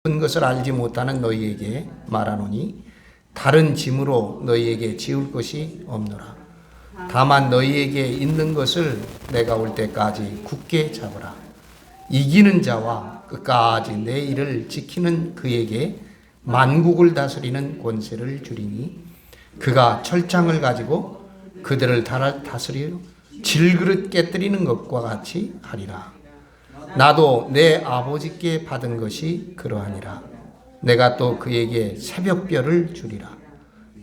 것을 알지 못하는 너희에게 말하노니 다른 짐으로 너희에게 지울 것이 없노라. 다만 너희에게 있는 것을 내가 올 때까지 굳게 잡으라. 이기는 자와 끝까지 내 일을 지키는 그에게 만국을 다스리는 권세를 주리니 그가 철장을 가지고 그들을 다스려 질그릇 깨뜨리는 것과 같이 하리라. 나도 내 아버지께 받은 것이 그러하니라. 내가 또 그에게 새벽별을 주리라.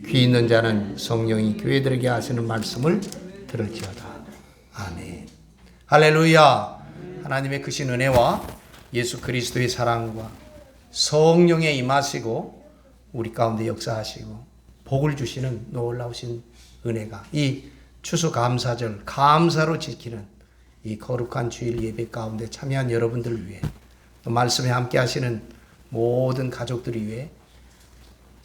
귀 있는 자는 성령이 교회들에게 하시는 말씀을 들을지어다. 아멘. 할렐루야. 하나님의 크신 은혜와 예수 그리스도의 사랑과 성령의 임하시고 우리 가운데 역사하시고 복을 주시는 놀라우신 은혜가 이 추수감사절 감사로 지키는 이 거룩한 주일 예배 가운데 참여한 여러분들을 위해 또 말씀에 함께 하시는 모든 가족들을 위해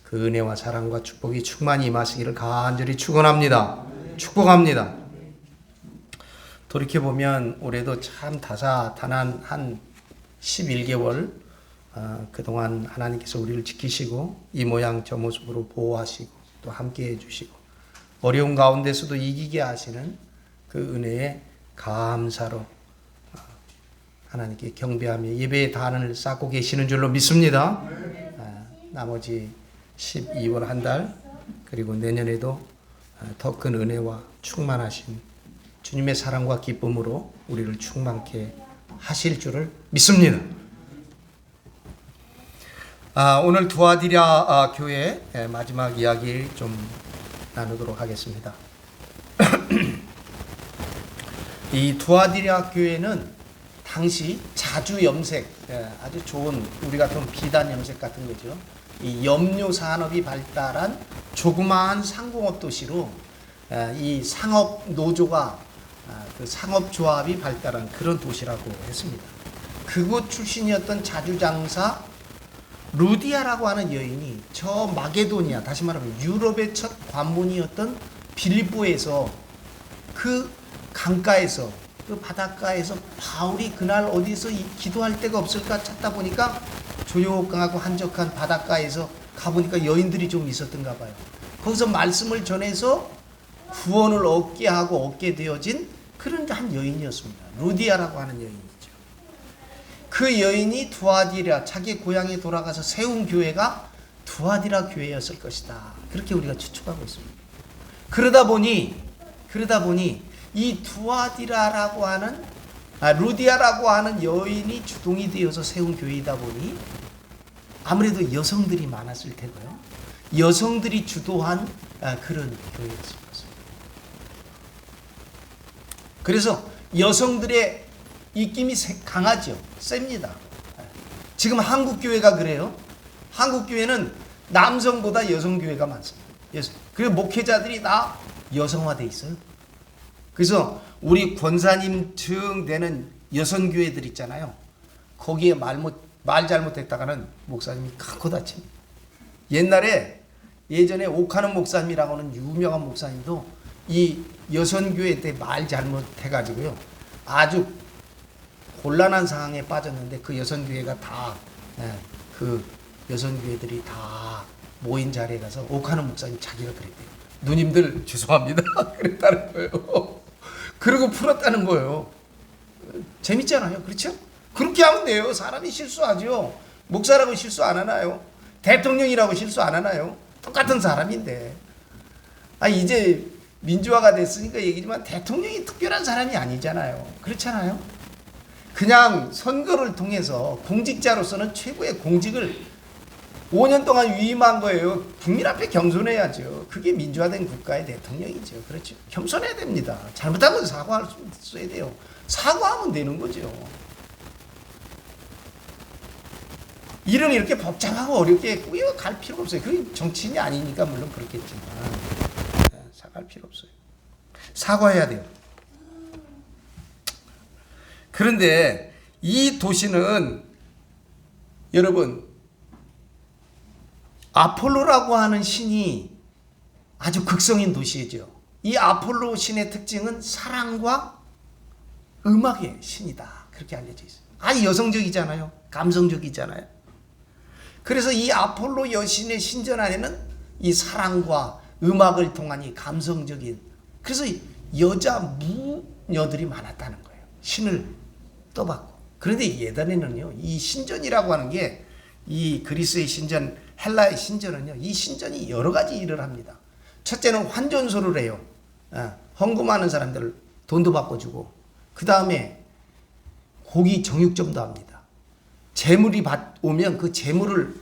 그 은혜와 사랑과 축복이 충만히 임하시기를 간절히 축원합니다. 축복합니다. 돌이켜보면 올해도 참 다사다난 한 11개월 그동안 하나님께서 우리를 지키시고 이 모양 저 모습으로 보호하시고 또 함께해 주시고 어려운 가운데서도 이기게 하시는 그 은혜에 감사로 하나님께 경배하며 예배의 단을 쌓고 계시는 줄로 믿습니다. 나머지 12월 한 달 그리고 내년에도 더 큰 은혜와 충만하신 주님의 사랑과 기쁨으로 우리를 충만케 하실 줄을 믿습니다. 오늘 두아디라 교회 마지막 이야기 좀 나누도록 하겠습니다. 이 두아디라 교회는 당시 자주 염색, 아주 좋은 우리 같은 비단 염색 같은 거죠. 이 염료 산업이 발달한 조그마한 상공업 도시로 이 상업 노조가 그 상업조합이 발달한 그런 도시라고 했습니다. 그곳 출신이었던 자주장사 루디아라고 하는 여인이 저 마게도니아, 다시 말하면 유럽의 첫 관문이었던 빌립보에서 그 강가에서 그 바닷가에서 바울이 그날 어디서 기도할 데가 없을까 찾다 보니까 조용하고 한적한 바닷가에서 가보니까 여인들이 좀 있었던가 봐요. 거기서 말씀을 전해서 구원을 얻게 하고 얻게 되어진 그런 한 여인이었습니다. 루디아라고 하는 여인이죠. 그 여인이 두아디라, 자기 고향에 돌아가서 세운 교회가 두아디라 교회였을 것이다. 그렇게 우리가 추측하고 있습니다. 그러다 보니 이 두아디라라고 하는 루디아라고 하는 여인이 주동이 되어서 세운 교회이다 보니 아무래도 여성들이 많았을 테고요. 여성들이 주도한 그런 교회였을 것입니다. 그래서 여성들의 입김이 강하죠. 셉니다. 지금 한국 교회가 그래요. 한국 교회는 남성보다 여성 교회가 많습니다. 그리고 목회자들이 다 여성화돼 있어요. 그래서 우리 권사님층 되는 여성 교회들 있잖아요. 거기에 말 잘못했다가는 목사님이 크고 다칩니다. 예전에 옥하는 목사님이라고는 유명한 목사님도 이 여성 교회 때 말 잘못해가지고요 아주 곤란한 상황에 빠졌는데 그 여성 교회가 다 그 여성 교회들이 다 모인 자리에 가서 옥하는 목사님 자기가 그랬대요. 누님들 죄송합니다. 그랬다는 거예요. 그러고 풀었다는 거예요. 재밌잖아요. 그렇죠? 그렇게 하면 돼요. 사람이 실수하죠. 목사라고 실수 안 하나요? 대통령이라고 실수 안 하나요? 똑같은 사람인데. 이제 민주화가 됐으니까 얘기지만 대통령이 특별한 사람이 아니잖아요. 그렇잖아요? 그냥 선거를 통해서 공직자로서는 최고의 공직을 5년 동안 위임한 거예요. 국민 앞에 겸손해야죠. 그게 민주화된 국가의 대통령이죠. 그렇죠. 겸손해야 됩니다. 잘못한 건 사과할 수 있어야 돼요. 사과하면 되는 거죠. 일은 이렇게 복잡하고 어렵게 꾸겨갈 필요가 없어요. 그게 정치인이 아니니까 물론 그렇겠지만 사과할 필요 없어요. 사과해야 돼요. 그런데 이 도시는 여러분 아폴로라고 하는 신이 아주 극성인 도시죠. 이 아폴로 신의 특징은 사랑과 음악의 신이다. 그렇게 알려져 있어요. 아주 여성적이잖아요. 감성적이잖아요. 그래서 이 아폴로 여신의 신전 안에는 이 사랑과 음악을 통한 이 감성적인, 그래서 여자 무녀들이 많았다는 거예요. 신을 떠받고. 그런데 예전에는요, 이 신전이라고 하는 게, 이 그리스의 신전, 헬라의 신전은요, 이 신전이 여러 가지 일을 합니다. 첫째는 환전소를 해요. 헌금하는 사람들 돈도 바꿔주고, 그 다음에 고기 정육점도 합니다. 재물이 오면 그 재물을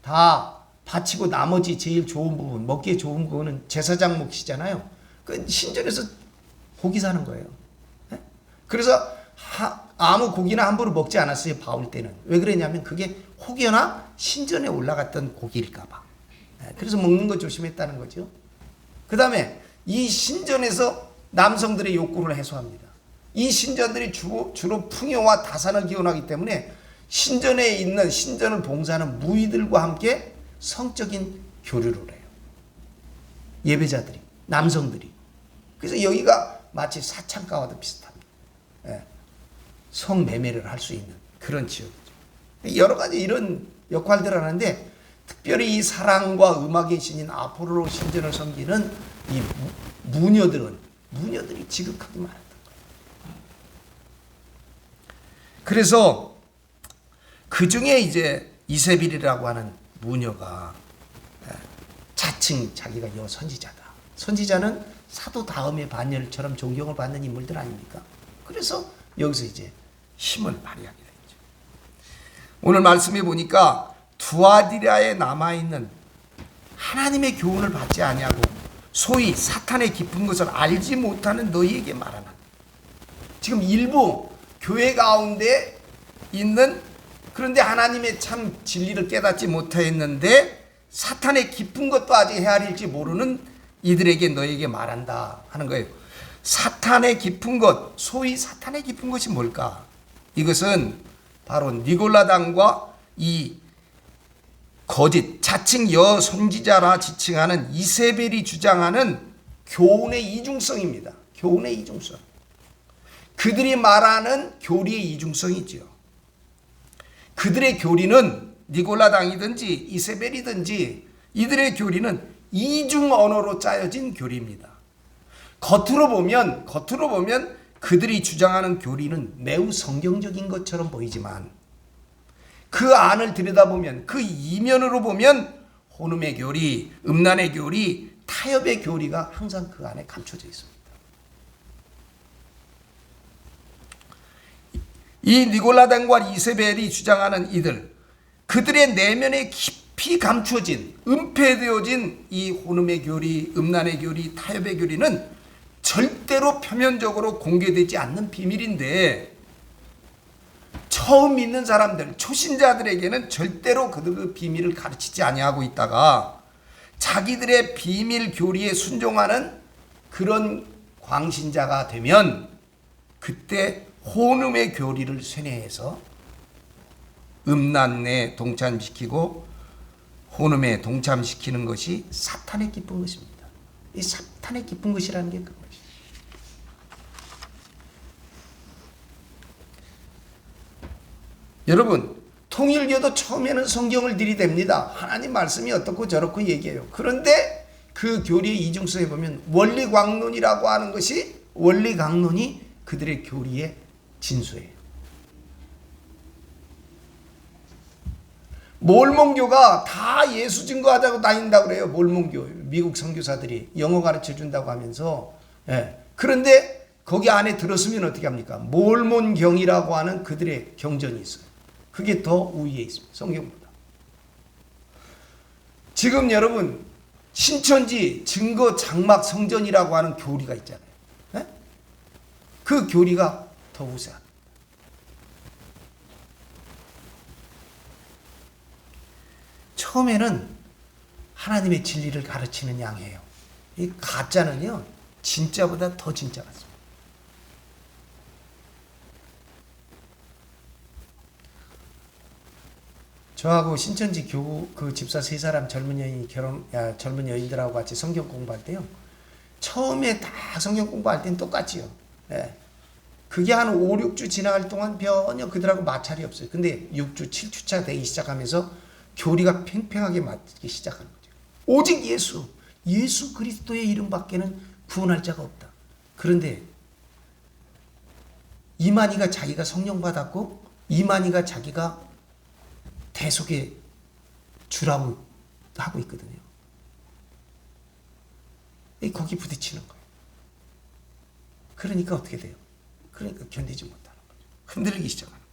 다 바치고 나머지 제일 좋은 부분, 먹기에 좋은 부분은 제사장 몫이잖아요. 그 신전에서 고기 사는 거예요. 그래서 아무 고기나 함부로 먹지 않았어요, 바울 때는. 왜 그랬냐면 그게 혹여나 신전에 올라갔던 고기일까 봐. 그래서 먹는 거 조심했다는 거죠. 그 다음에 이 신전에서 남성들의 욕구를 해소합니다. 이 신전들이 주로 풍요와 다산을 기원하기 때문에 신전에 있는, 신전을 봉사하는 무의들과 함께 성적인 교류를 해요. 예배자들이, 남성들이. 그래서 여기가 마치 사창가와도 비슷합니다. 성매매를 할 수 있는 그런 지역이죠. 여러 가지 이런 역할들을 하는데, 특별히 이 사랑과 음악의 신인 아폴로 신전을 섬기는 이 무녀들이 지극하게 많았던 거예요. 그래서 그 중에 이제 이세벨이라고 하는 무녀가 자칭 자기가 선지자다. 선지자는 사도 다음의 반열처럼 존경을 받는 인물들 아닙니까? 그래서 여기서 이제 힘을 발휘하게 되죠. 오늘 말씀해 보니까 두아디라에 남아있는 하나님의 교훈을 받지 아니하고 소위 사탄의 깊은 것을 알지 못하는 너희에게 말하나. 지금 일부 교회 가운데 있는, 그런데 하나님의 참 진리를 깨닫지 못했는데 사탄의 깊은 것도 아직 헤아릴지 모르는 이들에게 너에게 말한다 하는 거예요. 사탄의 깊은 것, 소위 사탄의 깊은 것이 뭘까? 이것은 바로 니골라당과 이 거짓 자칭 여선지자라 지칭하는 이세벨이 주장하는 교훈의 이중성입니다. 교훈의 이중성. 그들이 말하는 교리의 이중성이지요. 그들의 교리는 니골라당이든지 이세벨이든지 이들의 교리는 이중 언어로 짜여진 교리입니다. 겉으로 보면 그들이 주장하는 교리는 매우 성경적인 것처럼 보이지만 그 안을 들여다보면, 그 이면으로 보면 혼음의 교리, 음란의 교리, 타협의 교리가 항상 그 안에 감춰져 있습니다. 이 니골라당과 이세벨이 주장하는 그들의 내면에 깊이 감추어진, 은폐되어진 이 혼음의 교리, 음란의 교리, 타협의 교리는 절대로 표면적으로 공개되지 않는 비밀인데, 처음 믿는 사람들, 초신자들에게는 절대로 그 비밀을 가르치지 아니하고 있다가 자기들의 비밀 교리에 순종하는 그런 광신자가 되면 그때 혼음의 교리를 쇠뇌해서 음란에 동참시키고 혼음에 동참시키는 것이 사탄의 기쁜 것입니다. 이 사탄의 기쁜 것이라는 게 그것이에요. 여러분, 통일교도 처음에는 성경을 들이댑니다. 하나님 말씀이 어떻고 저렇고 얘기해요. 그런데 그 교리의 이중성에 보면 원리강론이라고 하는 것이, 원리강론이 그들의 교리의 진수예요. 몰몬교가 다 예수 증거하자고 다닌다고 그래요. 몰몬교, 미국 선교사들이 영어 가르쳐 준다고 하면서. 그런데 거기 안에 들었으면 어떻게 합니까? 몰몬경이라고 하는 그들의 경전이 있어요. 그게 더 우위에 있습니다. 성경보다. 지금 여러분, 신천지 증거 장막 성전이라고 하는 교리가 있잖아요. 그 교리가 더 우세합니다. 처음에는 하나님의 진리를 가르치는 양이에요. 이 가짜는요, 진짜보다 더 진짜 같습니다. 저하고 신천지 교구 그 집사 세 사람 젊은 여인들하고 같이 성경 공부할 때요, 처음에 다 성경 공부할 때는 똑같지요. 그게 한 5, 6주 지나갈 동안 전혀 그들하고 마찰이 없어요. 근데 6주, 7주차 되기 시작하면서 교리가 팽팽하게 맞기 시작하는 거죠. 오직 예수 그리스도의 이름밖에는 구원할 자가 없다. 그런데 이만희가 자기가 성령 받았고 이만희가 자기가 대속의 주라고 하고 있거든요. 거기 부딪히는 거예요. 그러니까 어떻게 돼요? 그러니까 견디지 못하는 거죠. 흔들리기 시작하는 거죠.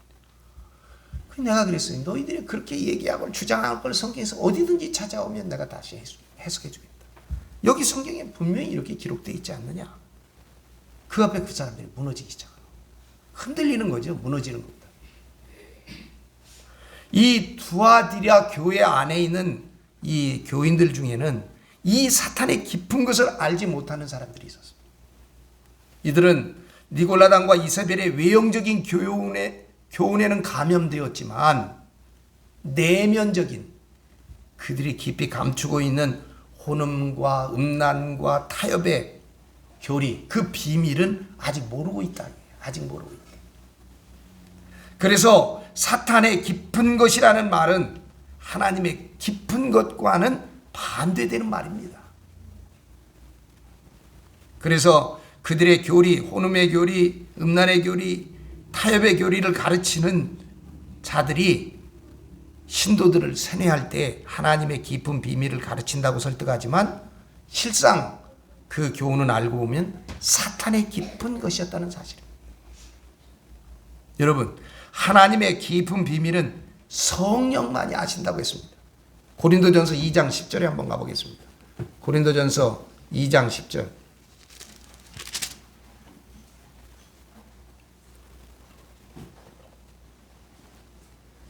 그래서 내가 그랬어요. 너희들이 그렇게 얘기하고 주장할 걸 성경에서 어디든지 찾아오면 내가 다시 해석해 주겠다. 여기 성경에 분명히 이렇게 기록되어 있지 않느냐. 그 앞에 그 사람들이 무너지기 시작하는 거예요. 흔들리는 거죠. 무너지는 겁니다. 이 두아디라 교회 안에 있는 이 교인들 중에는 이 사탄의 깊은 것을 알지 못하는 사람들이 있었습니다. 이들은 니골라당과 이세벨의 외형적인 교훈에는 감염되었지만 내면적인 그들이 깊이 감추고 있는 혼음과 음란과 타협의 교리, 그 비밀은 아직 모르고 있다. 아직 모르고 있다. 그래서 사탄의 깊은 것이라는 말은 하나님의 깊은 것과는 반대되는 말입니다. 그래서 그들의 교리, 혼음의 교리, 음란의 교리, 타협의 교리를 가르치는 자들이 신도들을 세뇌할 때 하나님의 깊은 비밀을 가르친다고 설득하지만 실상 그 교훈은 알고 보면 사탄의 깊은 것이었다는 사실입니다. 여러분, 하나님의 깊은 비밀은 성령만이 아신다고 했습니다. 고린도전서 2장 10절에 한번 가보겠습니다. 고린도전서 2장 10절.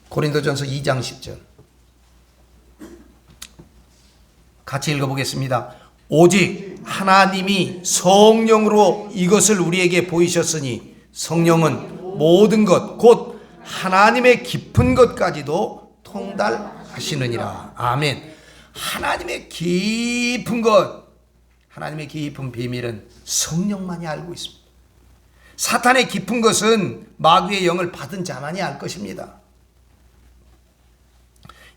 고린도전서 2장 10절. 같이 읽어보겠습니다. 오직 하나님이 성령으로 이것을 우리에게 보이셨으니 성령은 모든 것, 곧 하나님의 깊은 것까지도 통달하시느니라. 아멘. 하나님의 깊은 것, 하나님의 깊은 비밀은 성령만이 알고 있습니다. 사탄의 깊은 것은 마귀의 영을 받은 자만이 알 것입니다.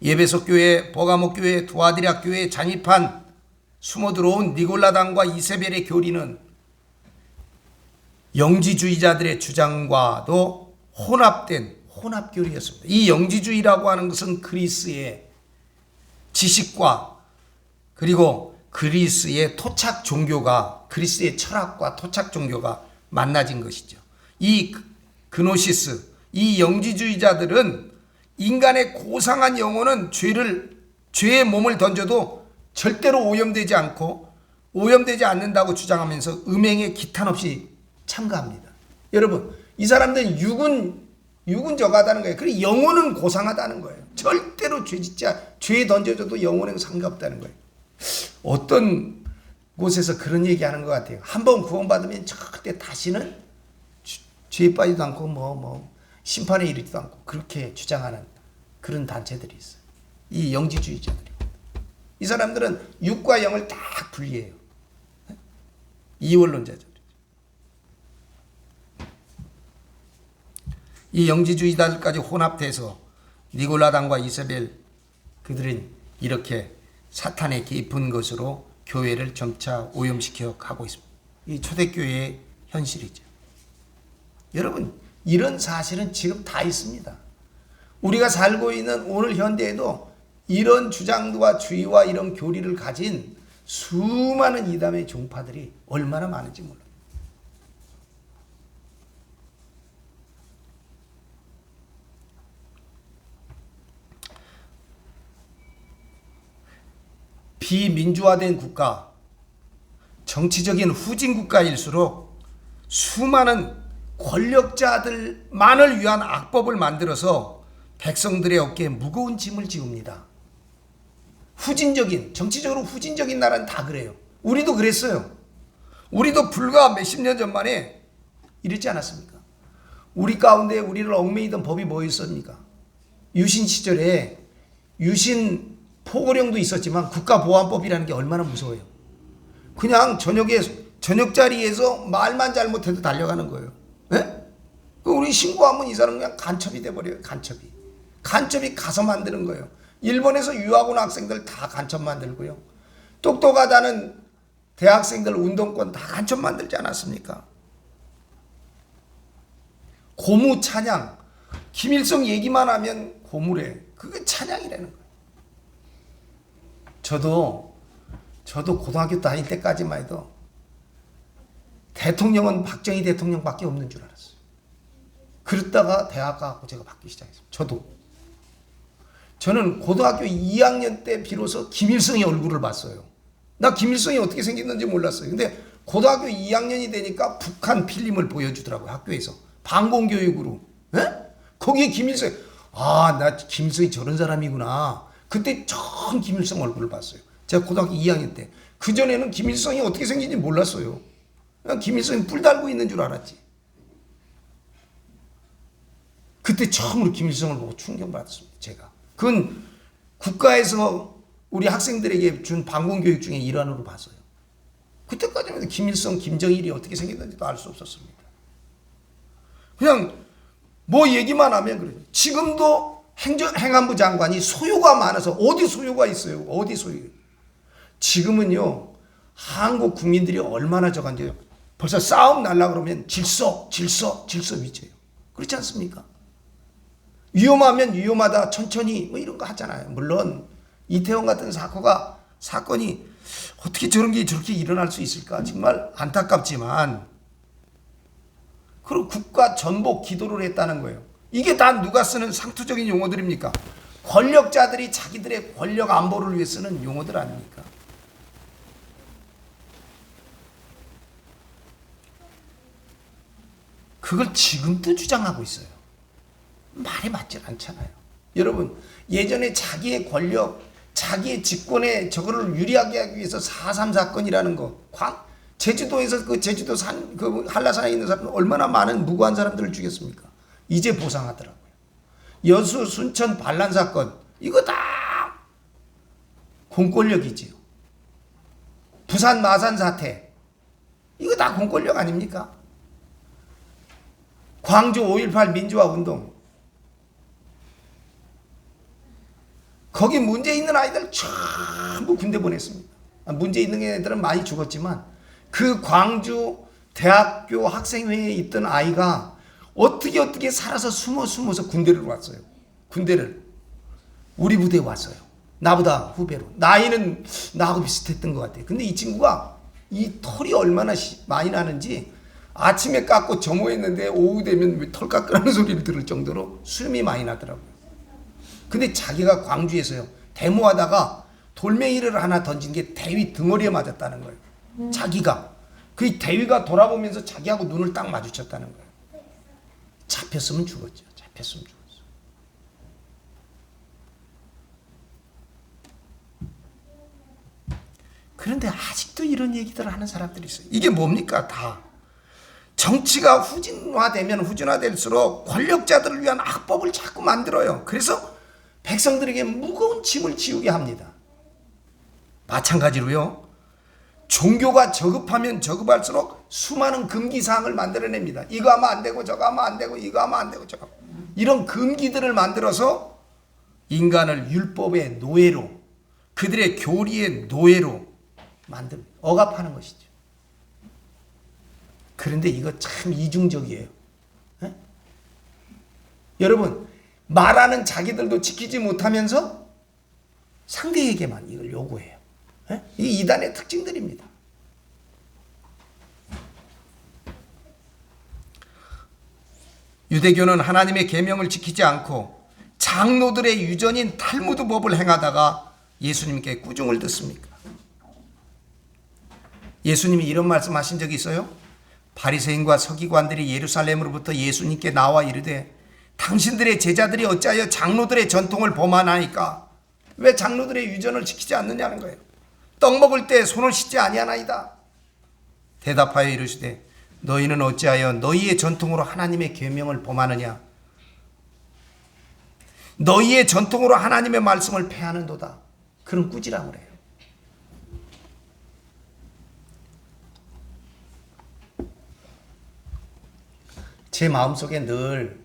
예배소 교회, 버가모 교회, 두아디라 교회에 잠입한 숨어 들어온 니골라당과 이세벨의 교리는 영지주의자들의 주장과도 혼합된 혼합교리였습니다. 이 영지주의라고 하는 것은 그리스의 지식과 그리고 그리스의 토착 종교가, 그리스의 철학과 토착 종교가 만나진 것이죠. 이 그노시스, 이 영지주의자들은 인간의 고상한 영혼은 죄의 몸을 던져도 절대로 오염되지 않는다고 주장하면서 음행에 기탄 없이 참가합니다. 여러분, 이 사람들은 육은 저가다는 거예요. 그리고 영혼은 고상하다는 거예요. 절대로 죄 던져줘도 영혼에는 상관없다는 거예요. 어떤 곳에서 그런 얘기하는 것 같아요. 한번 구원받으면 절대 다시는 죄에 빠지도 않고 심판에 이르지도 않고 그렇게 주장하는 그런 단체들이 있어요. 이 영지주의자들이. 이 사람들은 육과 영을 딱 분리해요. 이원론자들. 이 영지주의자들까지 혼합돼서 니골라당과 이세벨, 그들은 이렇게 사탄의 깊은 것으로 교회를 점차 오염시켜 가고 있습니다. 이 초대교회의 현실이죠. 여러분, 이런 사실은 지금 다 있습니다. 우리가 살고 있는 오늘 현대에도 이런 주장과 주의와 이런 교리를 가진 수많은 이단의 종파들이 얼마나 많은지 몰라요. 비민주화된 국가, 정치적인 후진 국가일수록 수많은 권력자들만을 위한 악법을 만들어서 백성들의 어깨에 무거운 짐을 지웁니다. 정치적으로 후진적인 나라는 다 그래요. 우리도 그랬어요. 우리도 불과 몇십 년 전만에 이랬지 않았습니까? 우리 가운데 우리를 얽매이던 법이 뭐였습니까? 유신 시절에 유신 포고령도 있었지만 국가보안법이라는 게 얼마나 무서워요. 그냥 저녁 자리에서 말만 잘못해도 달려가는 거예요. 네? 우리 신고하면 이 사람 그냥 간첩이 돼버려요. 간첩이 가서 만드는 거예요. 일본에서 유학 온 학생들 다 간첩 만들고요. 똑똑하다는 대학생들 운동권 다 간첩 만들지 않았습니까? 고무 찬양, 김일성 얘기만 하면 고무래. 그게 찬양이라는 거예요. 저도 고등학교 다닐 때까지만 해도 대통령은 박정희 대통령밖에 없는 줄 알았어요. 그러다가 대학 가고 제가 받기 시작했어요. 저는 고등학교 2학년 때 비로소 김일성의 얼굴을 봤어요. 나 김일성이 어떻게 생겼는지 몰랐어요. 근데 고등학교 2학년이 되니까 북한 필름을 보여주더라고요. 학교에서. 방공교육으로. 에? 거기에 김일성. 아, 나 김일성이 저런 사람이구나. 그때 처음 김일성 얼굴을 봤어요. 제가 고등학교 2학년 때. 그전에는 김일성이 어떻게 생긴지 몰랐어요. 그냥 김일성이 뿔 달고 있는 줄 알았지. 그때 처음으로 김일성을 보고 충격받았습니다. 제가. 그건 국가에서 우리 학생들에게 준 방공교육 중에 일환으로 봤어요. 그때까지는 김일성, 김정일이 어떻게 생겼는지도 알 수 없었습니다. 그냥 뭐 얘기만 하면 그래요. 지금도 행안부 장관이 소유가 많아서 어디 소유가 있어요? 어디 소유? 지금은요. 한국 국민들이 얼마나 저간데요. 벌써 싸움 날라 그러면 질서 위치예요. 그렇지 않습니까? 위험하면 위험하다 천천히 뭐 이런 거 하잖아요. 물론 이태원 같은 사건이 어떻게 저런 게 저렇게 일어날 수 있을까 정말 안타깝지만 그리고 국가 전복 기도를 했다는 거예요. 이게 다 누가 쓰는 상투적인 용어들입니까? 권력자들이 자기들의 권력 안보를 위해 쓰는 용어들 아닙니까? 그걸 지금도 주장하고 있어요. 말이 맞지 않잖아요. 여러분, 예전에 자기의 권력, 자기의 집권에 저거를 유리하게 하기 위해서 4.3 사건이라는 거, 제주도에서 그 제주도 그 한라산에 있는 사람 얼마나 많은 무고한 사람들을 죽였습니까? 이제 보상하더라고요. 여수 순천 반란 사건, 이거 다 공권력이지요. 부산 마산 사태, 이거 다 공권력 아닙니까? 광주 5.18 민주화 운동, 거기 문제 있는 아이들 전부 군대 보냈습니다. 문제 있는 애들은 많이 죽었지만 그 광주 대학교 학생회에 있던 아이가 어떻게 살아서 숨어서 군대를 왔어요. 군대를 우리 부대에 왔어요. 나보다 후배로. 나이는 나하고 비슷했던 것 같아요. 근데 이 친구가 이 털이 얼마나 많이 나는지 아침에 깎고 점호했는데 오후 되면 털 깎으라는 소리를 들을 정도로 수염이 많이 나더라고요. 근데 자기가 광주에서요 데모하다가 돌멩이를 하나 던진 게 대위 등허리에 맞았다는 거예요. 자기가 그 대위가 돌아보면서 자기하고 눈을 딱 마주쳤다는 거예요. 잡혔으면 죽었죠. 잡혔으면 죽었어. 그런데 아직도 이런 얘기들을 하는 사람들이 있어요. 이게 뭡니까? 다 정치가 후진화될수록 권력자들을 위한 악법을 자꾸 만들어요. 그래서 백성들에게 무거운 짐을 지우게 합니다. 마찬가지로요. 종교가 저급하면 저급할수록 수많은 금기사항을 만들어냅니다. 이거 하면 안 되고 저거 하면 안 되고 이거 하면 안 되고 저거. 이런 금기들을 만들어서 인간을 율법의 노예로 그들의 교리의 노예로 만듭니다. 억압하는 것이죠. 그런데 이거 참 이중적이에요. 에? 여러분 말하는 자기들도 지키지 못하면서 상대에게만 이걸 요구해요. 에? 이 이단의 특징들입니다. 유대교는 하나님의 계명을 지키지 않고 장로들의 유전인 탈무드 법을 행하다가 예수님께 꾸중을 듣습니까? 예수님이 이런 말씀하신 적이 있어요? 바리새인과 서기관들이 예루살렘으로부터 예수님께 나와 이르되 당신들의 제자들이 어찌하여 장로들의 전통을 범하나이까? 왜 장로들의 유전을 지키지 않느냐는 거예요. 떡 먹을 때 손을 씻지 아니하나이다. 대답하여 이르시되 너희는 어찌하여 너희의 전통으로 하나님의 계명을 범하느냐? 너희의 전통으로 하나님의 말씀을 폐하는도다. 그런 꾸지람을 해요. 제 마음속에 늘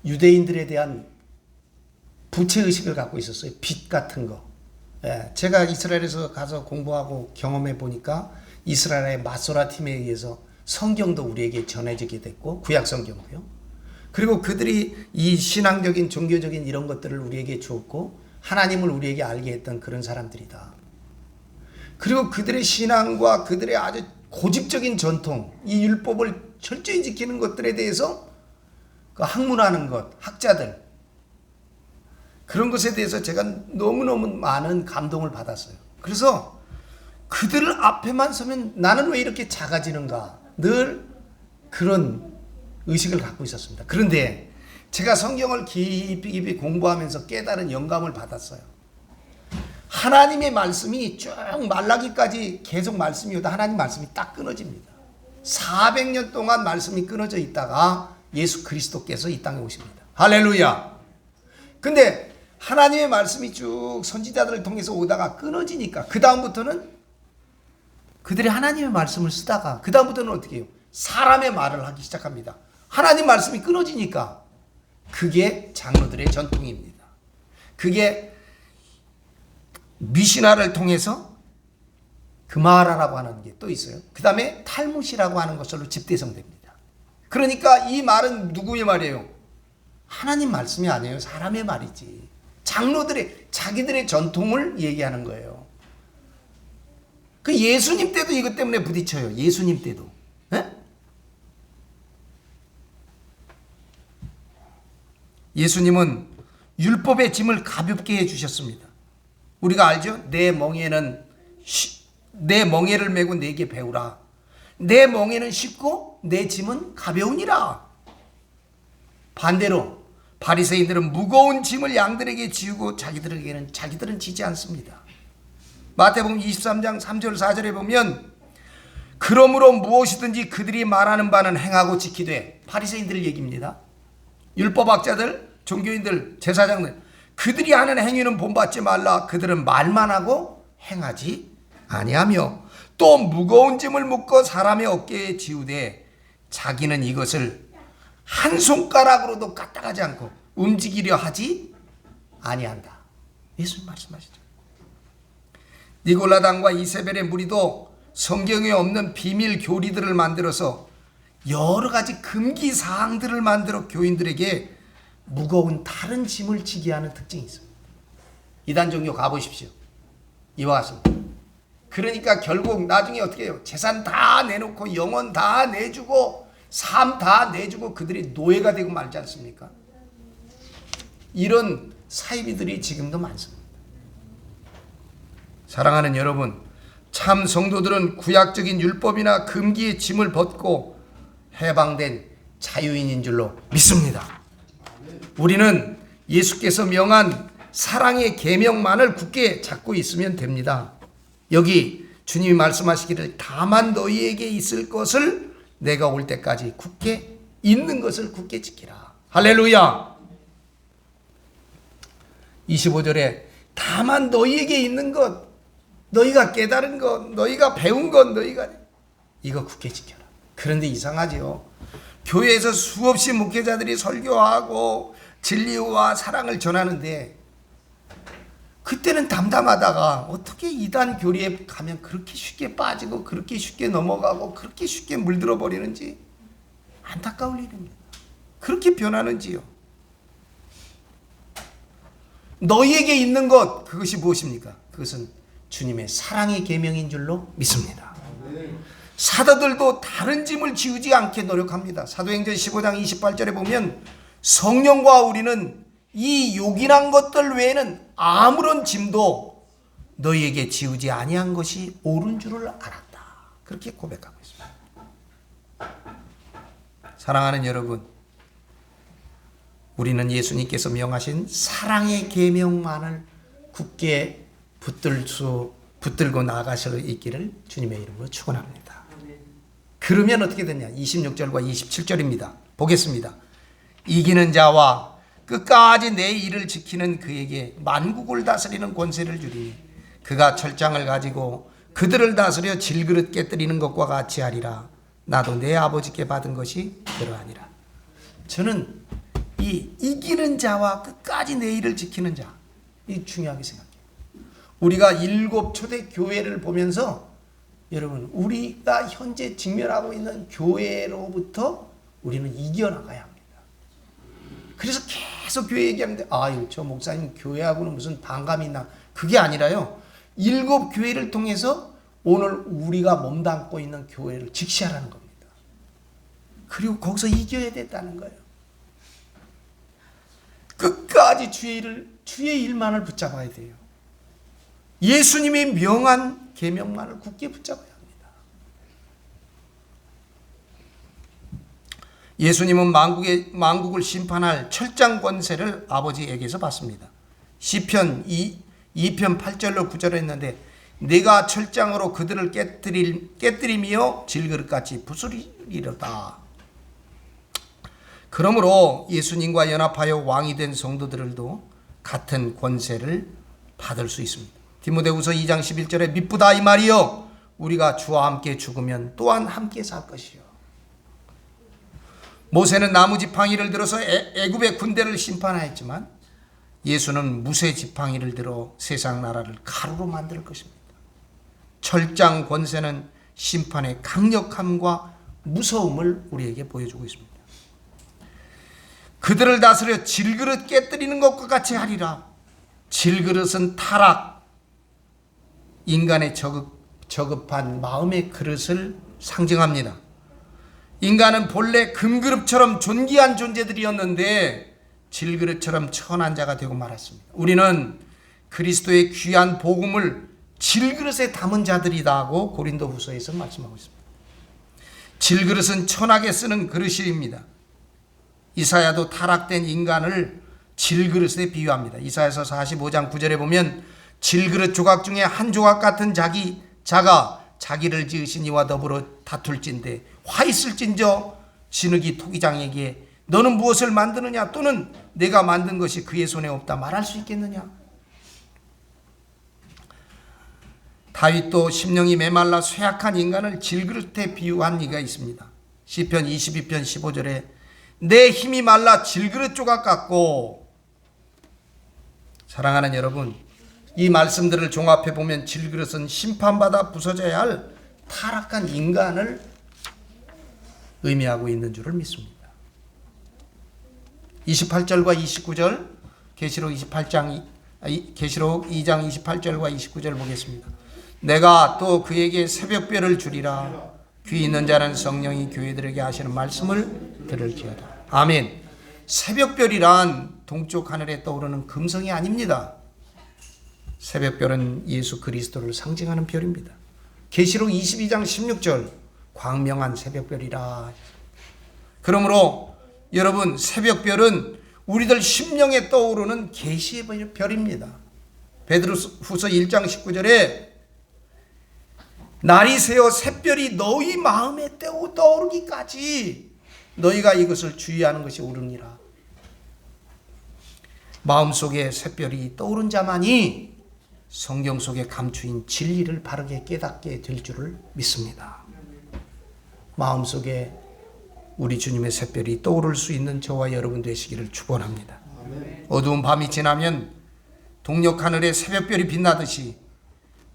유대인들에 대한 부채의식을 갖고 있었어요. 빚 같은 거. 예, 제가 이스라엘에서 가서 공부하고 경험해 보니까 이스라엘의 마소라 팀에 의해서 성경도 우리에게 전해지게 됐고, 구약 성경도요. 그리고 그들이 이 신앙적인 종교적인 이런 것들을 우리에게 주었고 하나님을 우리에게 알게 했던 그런 사람들이다. 그리고 그들의 신앙과 그들의 아주 고집적인 전통, 이 율법을 철저히 지키는 것들에 대해서 그 학문하는 것, 학자들, 그런 것에 대해서 제가 너무너무 많은 감동을 받았어요. 그래서 그들 앞에만 서면 나는 왜 이렇게 작아지는가, 늘 그런 의식을 갖고 있었습니다. 그런데 제가 성경을 깊이 공부하면서 깨달은 영감을 받았어요. 하나님의 말씀이 쭉 말라기까지 계속 말씀이 오다 하나님 말씀이 딱 끊어집니다. 400년 동안 말씀이 끊어져 있다가 예수 그리스도께서 이 땅에 오십니다. 할렐루야. 근데 하나님의 말씀이 쭉 선지자들을 통해서 오다가 끊어지니까 그 다음부터는 그들이 하나님의 말씀을 쓰다가 그 다음부터는 어떻게 해요? 사람의 말을 하기 시작합니다. 하나님 말씀이 끊어지니까 그게 장로들의 전통입니다. 그게 미시나를 통해서 그마라라고 하는 게 또 있어요. 그 다음에 탈무시라고 하는 것으로 집대성됩니다. 그러니까 이 말은 누구의 말이에요? 하나님 말씀이 아니에요. 사람의 말이지. 장로들의 자기들의 전통을 얘기하는 거예요. 그 예수님 때도 이것 때문에 부딪혀요. 예수님 때도. 에? 예수님은 율법의 짐을 가볍게 해주셨습니다. 우리가 알죠? 내 멍에를 메고 내게 배우라. 내 멍에는 쉽고 내 짐은 가벼우니라. 반대로 바리새인들은 무거운 짐을 양들에게 지우고 자기들은 지지 않습니다. 마태복음 23장 3절 4절에 보면 그러므로 무엇이든지 그들이 말하는 바는 행하고 지키되, 바리새인들 얘기입니다. 율법학자들, 종교인들, 제사장들, 그들이 하는 행위는 본받지 말라. 그들은 말만 하고 행하지 아니하며 또 무거운 짐을 묶어 사람의 어깨에 지우되 자기는 이것을 한 손가락으로도 까딱하지 않고 움직이려 하지 아니한다. 예수님 말씀하시죠. 니골라당과 이세벨의 무리도 성경에 없는 비밀 교리들을 만들어서 여러 가지 금기 사항들을 만들어 교인들에게 무거운 다른 짐을 지게 하는 특징이 있습니다. 이단 종교 가보십시오. 이와 같습니다. 그러니까 결국 나중에 어떻게 해요? 재산 다 내놓고 영혼 다 내주고 삶 다 내주고 그들이 노예가 되고 말지 않습니까? 이런 사이비들이 지금도 많습니다. 사랑하는 여러분, 참 성도들은 구약적인 율법이나 금기의 짐을 벗고 해방된 자유인인 줄로 믿습니다. 우리는 예수께서 명한 사랑의 계명만을 굳게 잡고 있으면 됩니다. 여기 주님이 말씀하시기를 다만 너희에게 있을 것을 내가 올 때까지 굳게 있는 것을 굳게 지키라. 할렐루야. 25절에 다만 너희에게 있는 것, 너희가 깨달은 것, 너희가 배운 것, 너희가 이거 굳게 지켜라. 그런데 이상하지요. 교회에서 수없이 목회자들이 설교하고 진리와 사랑을 전하는데 그때는 담담하다가 어떻게 이단 교리에 가면 그렇게 쉽게 빠지고 그렇게 쉽게 넘어가고 그렇게 쉽게 물들어 버리는지 안타까울 일입니다. 그렇게 변하는지요. 너희에게 있는 것, 그것이 무엇입니까? 그것은 주님의 사랑의 계명인 줄로 믿습니다. 사도들도 다른 짐을 지우지 않게 노력합니다. 사도행전 15장 28절에 보면 성령과 우리는 이 요긴한 것들 외에는 아무런 짐도 너희에게 지우지 아니한 것이 옳은 줄을 알았다. 그렇게 고백하고 있습니다. 사랑하는 여러분, 우리는 예수님께서 명하신 사랑의 계명만을 굳게 붙들고 나아가실 수 있기를 주님의 이름으로 축원합니다. 그러면 어떻게 되냐? 26절과 27절입니다. 보겠습니다. 이기는 자와 끝까지 내 일을 지키는 그에게 만국을 다스리는 권세를 주리니 그가 철장을 가지고 그들을 다스려 질그릇 깨뜨리는 것과 같이 하리라. 나도 내 아버지께 받은 것이 그러하니라. 저는 이 이기는 자와 끝까지 내 일을 지키는 자, 이 중요하게 생각해요. 우리가 7 초대 교회를 보면서 여러분, 우리가 현재 직면하고 있는 교회로부터 우리는 이겨나가야 합니다. 그래서 계속 교회 얘기하는데, 아유, 저 목사님 교회하고는 무슨 반감이 있나? 그게 아니라요. 7 교회를 통해서 오늘 우리가 몸담고 있는 교회를 직시하라는 겁니다. 그리고 거기서 이겨야 됐다는 거예요. 끝까지 주의 일만을 붙잡아야 돼요. 예수님의 명한 계명만을 굳게 붙잡아야 합니다. 예수님은 만국을 심판할 철장 권세를 아버지에게서 받습니다. 시편 2편 8절로 9절에 했는데, 내가 철장으로 그들을 깨뜨리며 질그릇같이 부수리리로다. 그러므로 예수님과 연합하여 왕이 된 성도들도 같은 권세를 받을 수 있습니다. 디모데후서 2장 11절에 미쁘다 이 말이요, 우리가 주와 함께 죽으면 또한 함께 살 것이요. 모세는 나무 지팡이를 들어서 애굽의 군대를 심판하였지만 예수는 무쇠 지팡이를 들어 세상 나라를 가루로 만들 것입니다. 철장 권세는 심판의 강력함과 무서움을 우리에게 보여주고 있습니다. 그들을 다스려 질그릇 깨뜨리는 것과 같이 하리라. 질그릇은 타락, 인간의 저급한 마음의 그릇을 상징합니다. 인간은 본래 금그릇처럼 존귀한 존재들이었는데 질그릇처럼 천한 자가 되고 말았습니다. 우리는 그리스도의 귀한 복음을 질그릇에 담은 자들이다 하고 고린도후서에서 말씀하고 있습니다. 질그릇은 천하게 쓰는 그릇입니다. 이사야도 타락된 인간을 질그릇에 비유합니다. 이사야서 45장 9절에 보면 질그릇 조각 중에 한 조각 같은 자가 자기를 지으신 이와 더불어 다툴진대 화 있을진저 진흙이 토기장에게 너는 무엇을 만드느냐, 또는 내가 만든 것이 그의 손에 없다 말할 수 있겠느냐. 다윗도 심령이 메말라 쇠약한 인간을 질그릇에 비유한 이가 있습니다. 시편 22편 15절에 내 힘이 말라 질그릇 조각 같고. 사랑하는 여러분, 이 말씀들을 종합해 보면 질그릇은 심판받아 부서져야 할 타락한 인간을 의미하고 있는 줄을 믿습니다. 28절과 29절, 계시록 2장 28절과 29절 보겠습니다. 내가 또 그에게 새벽별을 주리라. 귀 있는 자는 성령이 교회들에게 하시는 말씀을 들을지어다. 아멘. 새벽별이란 동쪽 하늘에 떠오르는 금성이 아닙니다. 새벽별은 예수 그리스도를 상징하는 별입니다. 계시록 22장 16절 광명한 새벽별이라. 그러므로 여러분, 새벽별은 우리들 심령에 떠오르는 계시의 별입니다. 베드로후서 1장 19절에 날이 새어 샛별이 너희 마음에 떠오르기까지 너희가 이것을 주의하는 것이 옳으니라. 마음속에 샛별이 떠오른 자만이 성경 속에 감추인 진리를 바르게 깨닫게 될 줄을 믿습니다. 마음속에 우리 주님의 샛별이 떠오를 수 있는 저와 여러분 되시기를 축원합니다. 어두운 밤이 지나면 동력 하늘에 새벽별이 빛나듯이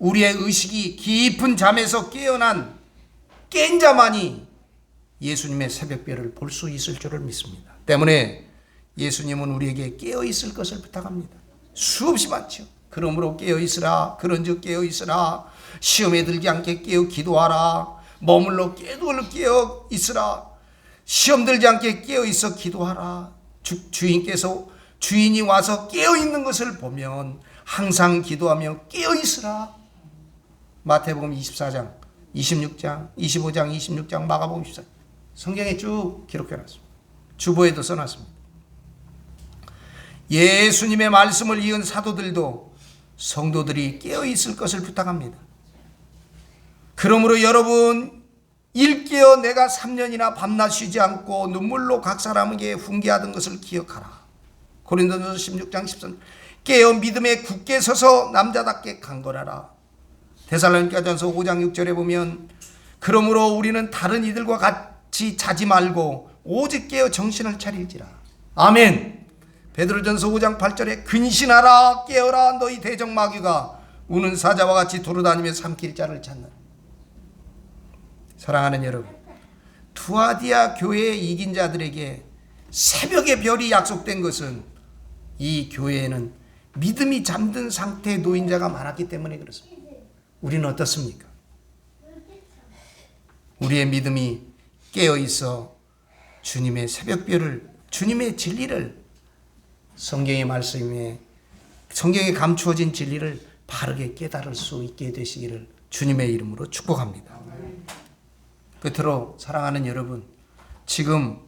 우리의 의식이 깊은 잠에서 깬 자만이 예수님의 새벽별을 볼 수 있을 줄을 믿습니다. 때문에 예수님은 우리에게 깨어있을 것을 부탁합니다. 수없이 많죠. 그러므로 깨어있으라. 그런즉 깨어있으라. 시험에 들지 않게 깨어 기도하라. 머물러 깨어있으라. 시험 들지 않게 깨어있어 기도하라. 주인이 와서 깨어있는 것을 보면 항상 기도하며 깨어있으라. 마태복음 24장, 26장, 25장, 26장, 마가복음 14장 성경에 쭉 기록해놨습니다. 주보에도 써놨습니다. 예수님의 말씀을 이은 사도들도 성도들이 깨어있을 것을 부탁합니다. 그러므로 여러분, 일깨어 내가 3년이나 밤낮 쉬지 않고 눈물로 각 사람에게 훈계하던 것을 기억하라. 고린도전서 16장 13절 깨어 믿음에 굳게 서서 남자답게 강건하라. 데살로니가전서 5장 6절에 보면 그러므로 우리는 다른 이들과 같이 자지 말고 오직 깨어 정신을 차릴지라. 아멘. 베드로전서 5장 8절에 근신하라 깨어라 너희 대적 마귀가 우는 사자와 같이 돌아다니며 삼킬 자를 찾는. 사랑하는 여러분, 투아디아 교회에 이긴 자들에게 새벽의 별이 약속된 것은 이 교회에는 믿음이 잠든 상태의 노인자가 많았기 때문에 그렇습니다. 우리는 어떻습니까? 우리의 믿음이 깨어있어 주님의 새벽별을, 주님의 진리를, 성경의 말씀에 성경에 감추어진 진리를 바르게 깨달을 수 있게 되시기를 주님의 이름으로 축복합니다. 끝으로 사랑하는 여러분, 지금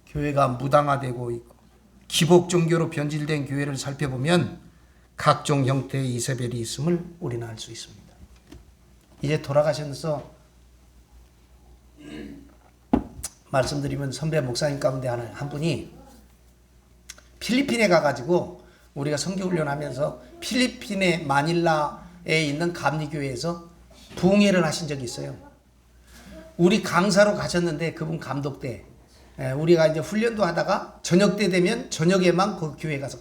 교회가 무당화되고 있고 기복 종교로 변질된 교회를 살펴보면 각종 형태의 이세벨이 있음을 우리는 알 수 있습니다. 이제 돌아가셔서 말씀드리면 선배 목사님 가운데 한 분이 필리핀에 가가지고 우리가 선교훈련하면서 필리핀의 마닐라에 있는 감리교회에서 부흥회를 하신 적이 있어요. 우리 강사로 가셨는데 그분 감독 때 우리가 이제 훈련도 하다가 저녁 때 되면 저녁에만 그 교회 가서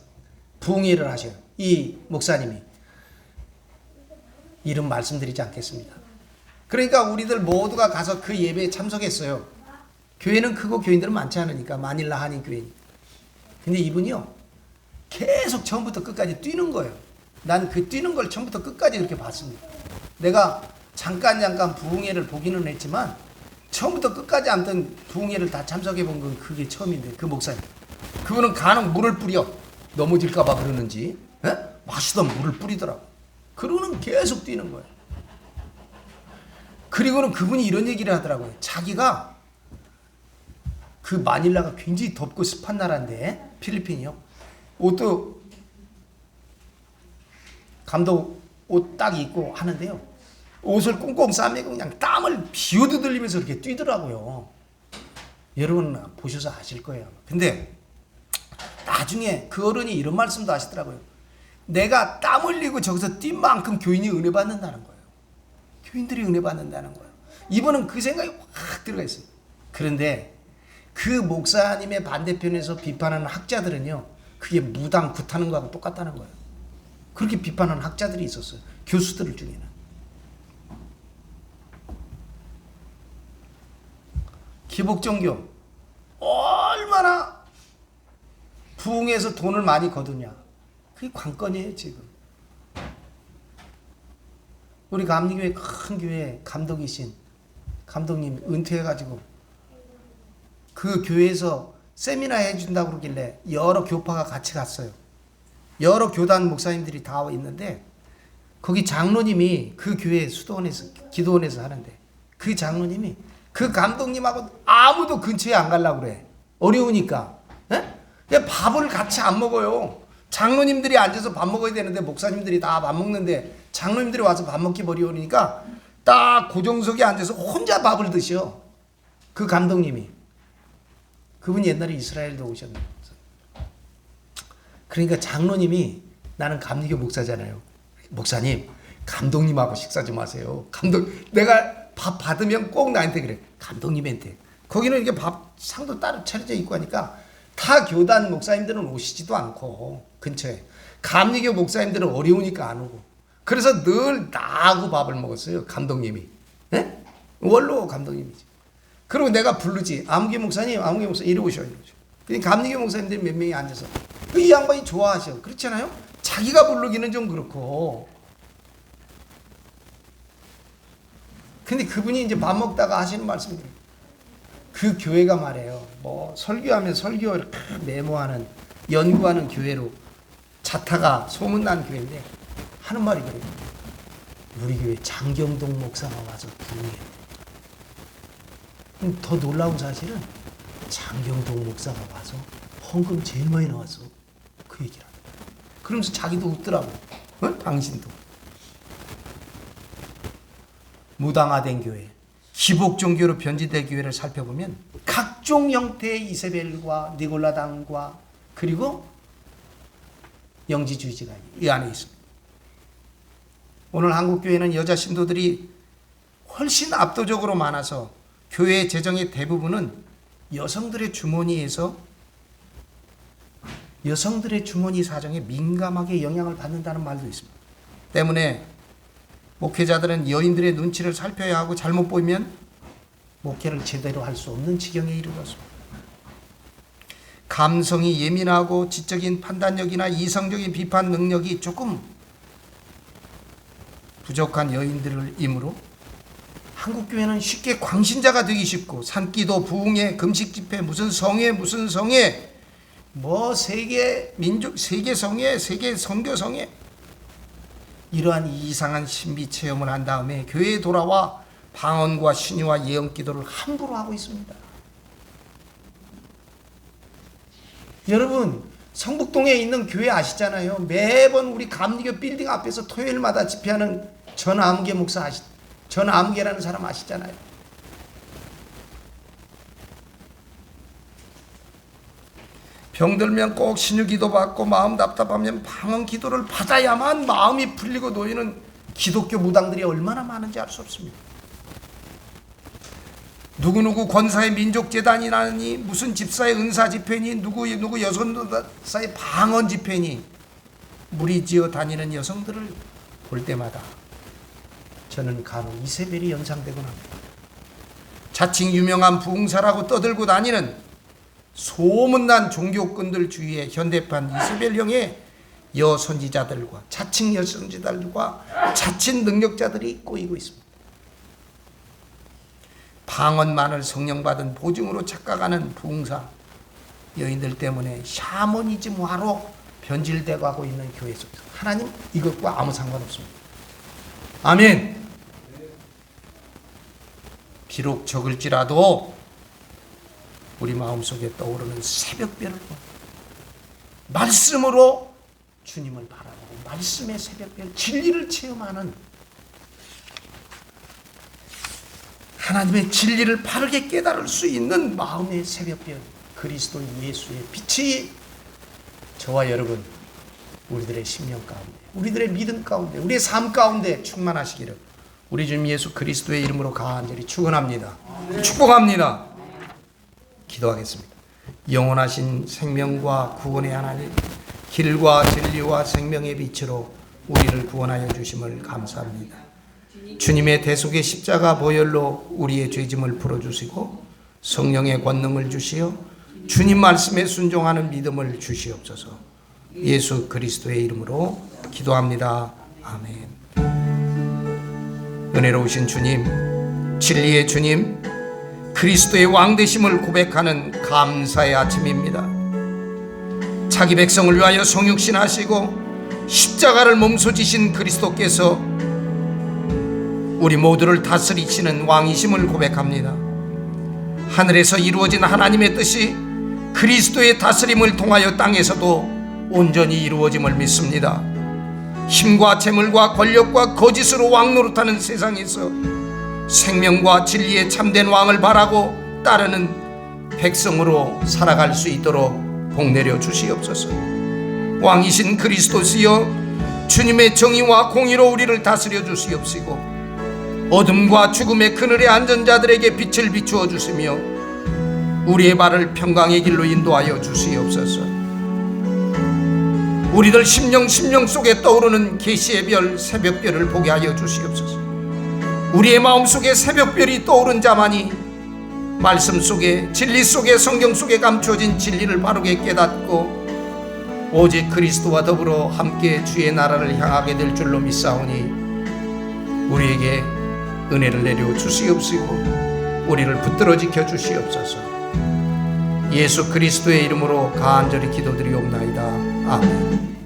부흥회를 하셔요. 이 목사님이. 이름 말씀드리지 않겠습니다. 그러니까 우리들 모두가 가서 그 예배에 참석했어요. 교회는 크고 교인들은 많지 않으니까, 마닐라 한인 교회니까. 근데 이분이요 계속 처음부터 끝까지 뛰는 거예요. 난 그 뛰는 걸 처음부터 끝까지 그렇게 봤습니다. 내가 잠깐 부흥회를 보기는 했지만 처음부터 끝까지 아무튼 부흥회를 다 참석해 본 건 그게 처음인데, 그 목사님 그분은 간혹 물을 뿌려 넘어질까 봐 그러는지 마시던 물을 뿌리더라고. 그러고는 계속 뛰는 거예요. 그리고는 그분이 이런 얘기를 하더라고요. 자기가 그 마닐라가 굉장히 덥고 습한 나라인데, 필리핀이요, 옷도 감독 옷 딱 입고 하는데요, 옷을 꽁꽁 싸매고 그냥 땀을 비오듯 흘리면서 이렇게 뛰더라고요. 여러분 보셔서 아실 거예요. 근데 나중에 그 어른이 이런 말씀도 하시더라고요. 내가 땀 흘리고 저기서 뛴 만큼 교인이 은혜 받는다는 거예요. 교인들이 은혜 받는다는 거예요. 이분은 그 생각이 확 들어가 있어요. 그런데 그 목사님의 반대편에서 비판하는 학자들은요, 그게 무당 굿하는 거하고 똑같다는 거예요. 그렇게 비판하는 학자들이 있었어요. 교수들 중에는. 기복종교 얼마나 부흥해서 돈을 많이 거두냐, 그게 관건이에요. 지금 우리 감리교회 큰 교회 감독이신 감독님 은퇴해가지고 그 교회에서 세미나 해준다고 그러길래 여러 교파가 같이 갔어요. 여러 교단 목사님들이 다 있는데 거기 장로님이 그 교회 수도원에서 기도원에서 하는데, 그 장로님이 그 감독님하고 아무도 근처에 안 가려고 그래. 어려우니까. 밥을 같이 안 먹어요. 장로님들이 앉아서 밥 먹어야 되는데 목사님들이 다 밥 먹는데 장로님들이 와서 밥 먹기 어려우니까 딱 고정석에 앉아서 혼자 밥을 드셔. 그 감독님이. 그분이 옛날에 이스라엘도 오셨는데. 그러니까 장로님이, 나는 감리교 목사잖아요. 목사님, 감독님하고 식사 좀 하세요. 내가 밥 받으면 꼭 나한테 그래. 감독님한테. 거기는 이게 밥 상도 따로 차려져 있고 하니까 타 교단 목사님들은 오시지도 않고 근처에. 감리교 목사님들은 어려우니까 안 오고. 그래서 늘 나하고 밥을 먹었어요. 감독님이. 원로 감독님이지. 그리고 내가 부르지. 아무개 목사님, 아무개 목사님 이리 오셔. 그러니까 감리교 목사님들이 몇 명이 앉아서. 이 양반이 좋아하셔. 그렇잖아요? 자기가 부르기는 좀 그렇고. 근데 그분이 이제 밥 먹다가 하시는 말씀이, 그 교회가 말해요. 뭐 설교하면 설교 이렇게 메모하는, 연구하는 교회로 자타가 소문난 교회인데 하는 말이 그래요. 우리 교회 장경동 목사가 와서 부흥해. 더 놀라운 사실은 장경동 목사가 와서 헌금 제일 많이 나왔어. 그 얘기를 합니다. 그러면서 자기도 웃더라고. 당신도. 무당화된 교회, 기복종교로 변질된 교회를 살펴보면 각종 형태의 이세벨과 니골라당과 그리고 영지주의자가 이 안에 있습니다. 오늘 한국교회는 여자 신도들이 훨씬 압도적으로 많아서 교회 재정의 대부분은 여성들의 주머니에서 여성들의 주머니 사정에 민감하게 영향을 받는다는 말도 있습니다. 때문에 목회자들은 여인들의 눈치를 살펴야 하고 잘못 보이면 목회를 제대로 할 수 없는 지경에 이르렀습니다. 감성이 예민하고 지적인 판단력이나 이성적인 비판 능력이 조금 부족한 여인들이므로 한국교회는 쉽게 광신자가 되기 쉽고 산기도 부흥회 금식 집회 무슨 성회 무슨 성회 뭐 세계 민족 세계 성회 세계 선교 성회 이러한 이상한 신비 체험을 한 다음에 교회에 돌아와 방언과 신유와 예언 기도를 함부로 하고 있습니다. 여러분 성북동에 있는 교회 아시잖아요. 매번 우리 감리교 빌딩 앞에서 토요일마다 집회하는 전아무개 목사 전아무개라는 사람 아시잖아요. 병들면 꼭 신유 기도 받고 마음 답답하면 방언 기도를 받아야만 마음이 풀리고 놓이는 기독교 무당들이 얼마나 많은지 알 수 없습니다. 누구누구 권사의 민족재단이라니 무슨 집사의 은사 집회니 누구 여선도사의 방언 집회니 무리지어 다니는 여성들을 볼 때마다 저는 간혹 이세벨이 연상되곤 합니다. 자칭 유명한 부흥사라고 떠들고 다니는 소문난 종교꾼들 주위에 현대판 이세벨형의 여선지자들과 자칭 여선지자들과 자칭 능력자들이 꼬이고 있습니다. 방언만을 성령받은 보증으로 착각하는 부흥사 여인들 때문에 샤머니즘화로 변질되고 하고 있는 교회 속에서 하나님 이것과 아무 상관없습니다. 아멘. 비록 적을지라도 우리 마음속에 떠오르는 새벽별을 말씀으로 주님을 바라보고 말씀의 새벽별 진리를 체험하는 하나님의 진리를 바르게 깨달을 수 있는 마음의 새벽별 그리스도 예수의 빛이 저와 여러분 우리들의 심령 가운데 우리들의 믿음 가운데 우리의 삶 가운데 충만하시기를 우리 주님 예수 그리스도의 이름으로 간절히 축원합니다. 축복합니다. 기도하겠습니다. 영원하신 생명과 구원의 하나님 길과 진리와 생명의 빛으로 우리를 구원하여 주심을 감사합니다. 주님의 대속의 십자가 보혈로 우리의 죄짐을 풀어주시고 성령의 권능을 주시어 주님 말씀에 순종하는 믿음을 주시옵소서. 예수 그리스도의 이름으로 기도합니다. 아멘. 은혜로우신 주님, 진리의 주님, 그리스도의 왕되심을 고백하는 감사의 아침입니다. 자기 백성을 위하여 성육신하시고 십자가를 몸소 지신 그리스도께서 우리 모두를 다스리시는 왕이심을 고백합니다. 하늘에서 이루어진 하나님의 뜻이 그리스도의 다스림을 통하여 땅에서도 온전히 이루어짐을 믿습니다. 힘과 재물과 권력과 거짓으로 왕노릇하는 세상에서 생명과 진리의 참된 왕을 바라고 따르는 백성으로 살아갈 수 있도록 복내려 주시옵소서. 왕이신 그리스도시여 주님의 정의와 공의로 우리를 다스려 주시옵시고 어둠과 죽음의 그늘에 앉은 자들에게 빛을 비추어 주시며 우리의 발을 평강의 길로 인도하여 주시옵소서. 우리들 심령 속에 떠오르는 계시의 별 새벽별을 보게 하여 주시옵소서. 우리의 마음속에 새벽별이 떠오른 자만이 말씀 속에 진리 속에 성경 속에 감추어진 진리를 바르게 깨닫고 오직 그리스도와 더불어 함께 주의 나라를 향하게 될 줄로 믿사오니 우리에게 은혜를 내려 주시옵시고 우리를 붙들어 지켜 주시옵소서. 예수 그리스도의 이름으로 간절히 기도드리옵나이다. 아멘.